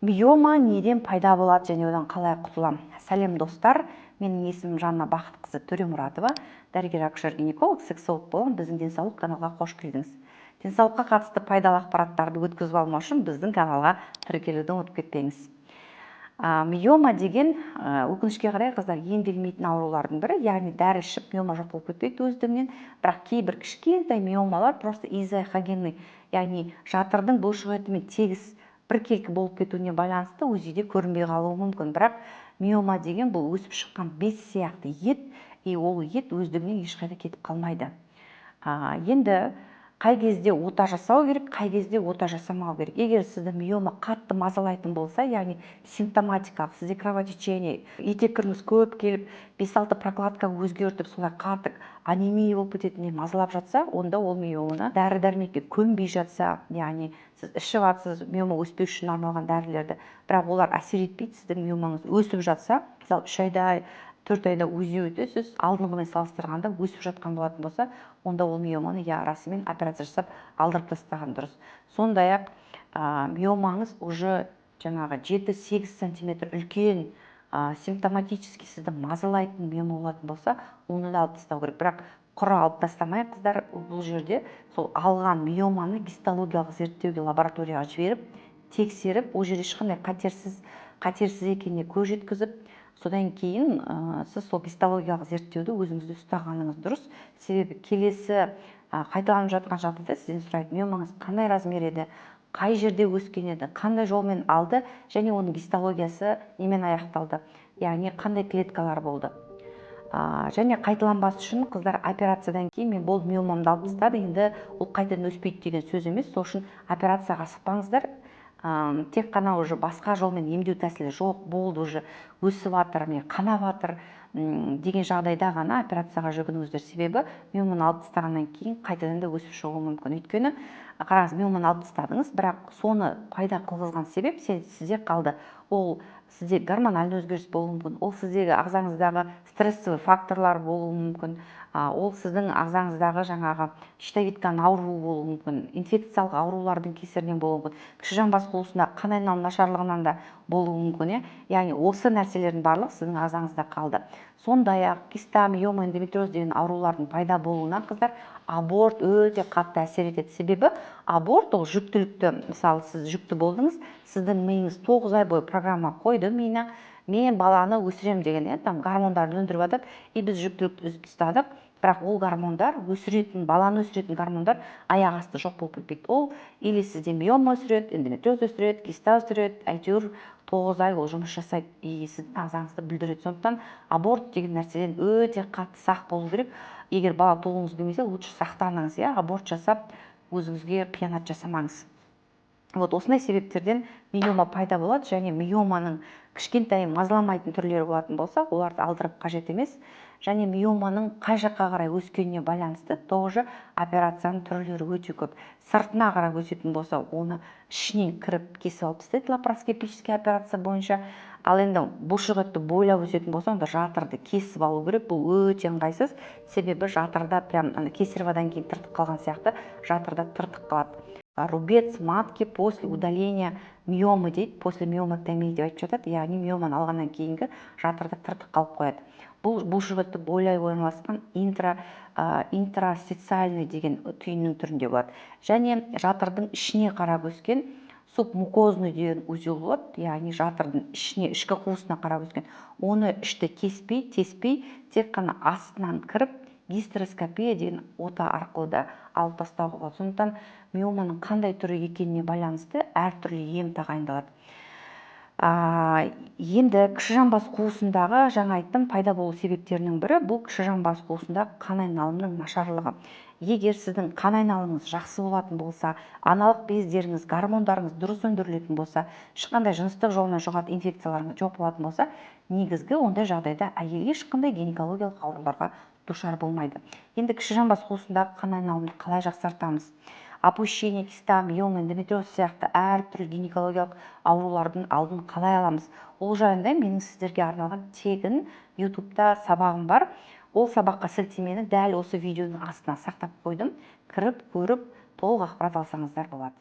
Миома неден пайда болады және одан қалай құтылам? Сәлем достар, менің есімім Жанна Бақытқызы Төремұратова, дәрігер акушер-гинеколог, сексолог болған біздің денсаулық каналға қош келдіңіз. Денсаулыққа қатысты пайдалы ақпараттарды өткізіп алмау үшін біздің каналға тіркелуді ұмытып кетпеңіз. Миома деген өкінішке қарай қыздар емделмейтін аурулардың бірі, яғни дәрі ішіп миома жоқ болып кетпейді өздігінен, бірақ кейбір кішкентай миомалар просто изохогенный, яғни жатырдың бұлшық етімен тегіс біркелкі болып кетуіне байланысты УЗИде көрінбей қалуы мүмкін. Бірақ миома деген бұл өсіп шыққан без сияқты ет, ол ет өздігінен ешқайда кетіп қалмайды. Енді қай кезде ота жасау керек, қай кезде ота жасамау керек? Егер сізді миома қатты мазалайтын болса, яғни симптоматикалық, сізде кровотечение, етеккіріңіз көп келіп, 5-6 прокладка өзгертіп, солай қатты анемия болып кететіндей мазалап жатса, онда ол миоманы дәрі-дәрмекке көнбей жатса, яғни сіз ішіп жатсыз миома өспеу үшін арналған дәрілерді, бірақ олар әсер етпейді, сіздің миомаңыз өсіп жатса, мысалы 3 айда 4 айда УЗИ өтесіз, алдыңғымен салыстырғанда өсіп жатқан болатын болса, онда ол миоманы расымен операция жасап алдырып тастаған дұрыс. Сондай-ақ миомаңыз уже жаңағы 7-8 сантиметр үлкен симптоматически сізді мазалайтын миома болатын болса, оны да алып тастау керек. Бірақ құр алып тастамай, қыздар, бұл жерде сол алған миоманы гистологиялық зерттеуге лабораторияға жіберіп, тексеріп, ол жерде ешқандай қатерсіз екеніне көз жеткізіп, содан кейін сіз сол гистологиялық зерттеуді өзіңізде ұстағаныңыз дұрыс. Себебі келесі қайталанып жатқан жағдайда сізден сұрайды, миомаңыз қандай размер еді, қай жерде өскен еді, қандай жолмен алды және оның гистологиясы немен аяқталды, яғни қандай клеткалар болды. Және қайталанбас үшін қыздар операциядан кейін мен болды миомамды алып тастады, енді ол қайтадан өспейді деген сөз емес. Сол үшін операцияға асықпаңыздар. Тек қана уже басқа жолмен емдеу тәсілі жоқ, болды уже өсіп жатыр, қанап жатыр деген жағдайда ғана операцияға жүгініңіздер. Себебі миоманы алып тастағаннан кейін қайтадан да өсіп шығуы мүмкін. Өйткені қараңыз, миоманы алып тастадыңыз, бірақ соны пайда қылғызған себеп сізде қалды. Ол сізде гормональный өзгеріс болуы мүмкін, ол сіздегі ағзаңыздағы стрессовый факторлар болуы мүмкін, ол сіздің ағзаңыздағы жаңағы щитовидканың ауруы болуы мүмкін, инфекциялық аурулардың кесірінен болуы мүмкін, кіші жамбас қуысында қан айналым нашарлығынан да болуы мүмкін. Яғни осы нәрселердің барлығы сіздің ағзаңызда қалды. Сондай-ақ киста, миома, эндометриоз деген аурулардың пайда болуына қыздар аборт өте қатты әсер етеді. Себебі аборт ол жүктілікті, мысалы сіз жүкті болдыңыз, сіздің миыңыз 9 ай бойы программа қойды миына, мен баланы өсірем деген, там гормондарды өндіріп жатып, біз жүктілікті үзіп тастадық, бірақ ол гормондар баланы өсіретін гормондар аяқ асты жоқ болып кетпейді. Ол или сізде миома өсіреді, эндометриоз өсіреді, киста өсіреді, әйтеуір 9 ай ол жұмыс жасайды, сіздің ағзаңызды бүлдіреді. Сондықтан аборт деген нәрседен өте қатты сақ болу керек. Егер бала туғыңыз келмесе, лучше сақтаныңыз, аборт жасап, өзіңізге қиянат жасамаңыз. Осындай себептерден миома пайда болады, және миоманың кішкентай мазаламайтын түрлері болатын болса, оларды алдырып қажет емес. Және миоманың қай жаққа қарай өскеніне байланысты тоже операцияның түрлері өте көп. Сыртына қарай өсетін болса, оны ішінен кіріп кесіп алып тастайды лапароскопический операция бойынша. Ал енді бұлшық етті бойлап өсетін болса, онда жатырды кесіп алу керек. Бұл өте ыңғайсыз, себебі жатырда прям кесаревадан кейін тыртық қалған сияқты жатырда тыртық қалады. Рубец матки после удаления миомы дейді, после миомэктомии деп айтып жатады, яғни миоманы алғаннан кейінгі жатырда тыртық қалып қояды. Бұл бұлшық етті бойлай орналасқан интрастициальный деген түйіннің түрінде болады. Және жатырдың ішіне қарап өскен субмукозный деген узел болады, яғни жатырдың ішкі қуысына қарап өскен. Оны ішті теспей, тек қана астынан кіріп, гистероскопия деген ота арқылы да алып тастауға болады. Сондықтан миоманың қандай түрі екеніне байланысты әртүрлі ем тағайындалады. Енді кіші жамбас қуысындағы, жаңа айттым, пайда болу себептерінің бірі бұл кіші жамбас қуысындағы қан айналымының нашарлығы. Егер сіздің қан айналымыңыз жақсы болатын болса, аналық бездеріңіз, гормондарыңыз дұрыс өндірілетін болса, ешқандай жыныстық жолмен жұғатын инфекцияларыңыз жоқ болатын болса, негізгі ондай жағдайда әйел ешқандай гинекологиялық ауруларға душар болмайды. Енді кіші жамбас қуысындағы қан айналымды қалай жақсартамыз? Опущение киста, миома, эндометриоз сияқты әртүрлі гинекологиялық аурулардың алдын қалай аламыз? Ол жайында менің сіздерге арналған тегін YouTube'да сабағым бар. Ол сабаққа сілтемені дәл осы видеоның астына сақтап қойдым. Кіріп, көріп, толық ақпарат алсаңыздар болады.